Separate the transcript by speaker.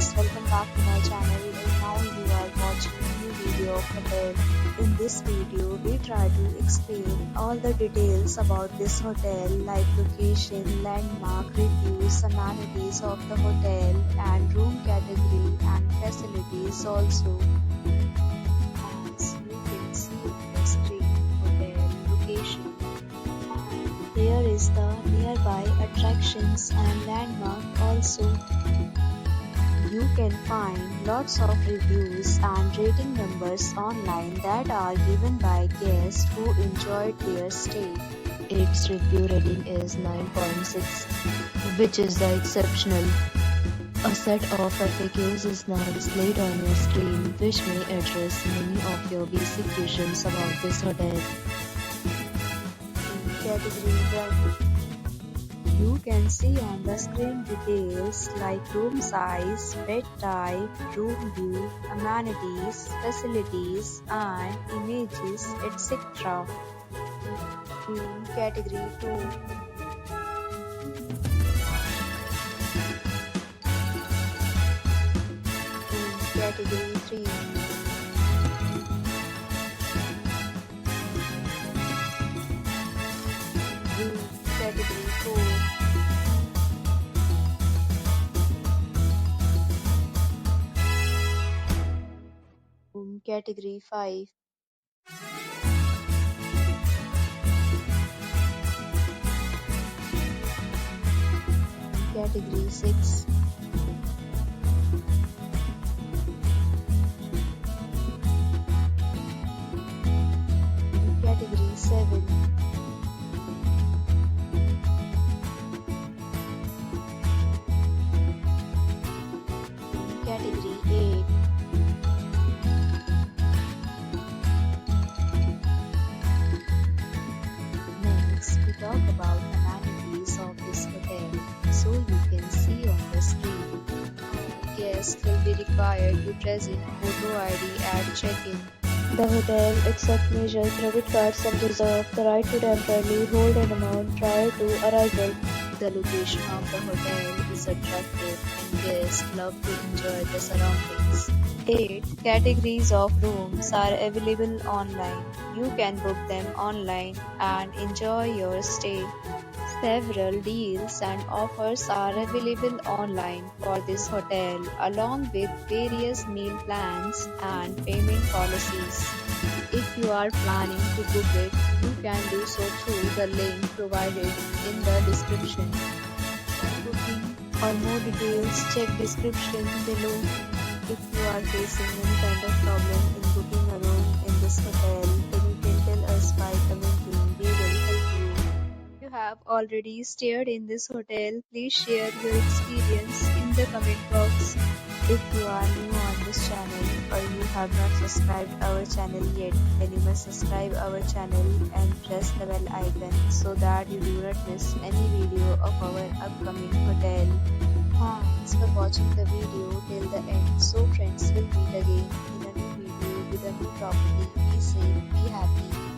Speaker 1: friends, welcome back to my channel and now you are watching a new video of hotel. In this video, we try to explain all the details about this hotel like location, landmark, reviews, amenities of the hotel and room category and facilities also. As you can see on the screen, hotel location. Here is the nearby attractions and landmark also. You can find lots of reviews and rating numbers online that are given by guests who enjoyed their stay.
Speaker 2: Its review rating is 9.6, which is the exceptional. A set of FAQs is now displayed on your screen, which may address many of your basic questions about this hotel.
Speaker 1: Category 1. You can see on the screen details like room size, bed type, room view, amenities, facilities, and images, etc. Room category 2. Room category 3. Room category 4. Room category 5. Category 6. Category 7. Category 8. Next, we talk about amenities of this hotel. So you can see on the screen. Guests will be required to present photo ID at check-in. The hotel accepts major credit cards and reserves the right to temporarily hold an amount prior to arrival. The location of the hotel is attractive and guests love to enjoy the surroundings. 8 categories of rooms are available online. You can book them online and enjoy your stay. Several deals and offers are available online for this hotel, along with various meal plans and payment policies. If you are planning to book it, you can do so through the link provided in the description. For booking or more details, check description below. If you are facing any kind of problem in booking a room in this hotel, then you can tell us by commenting. We will help you. If you have already stayed in this hotel, please share your experience in the comment box. If you are new on this channel or you have not subscribed our channel yet, then you must subscribe our channel and press the bell icon so that you do not miss any video of our upcoming hotel. Thanks for watching the video till the end. So friends, will meet again in a new video with a new property. Be safe, be happy.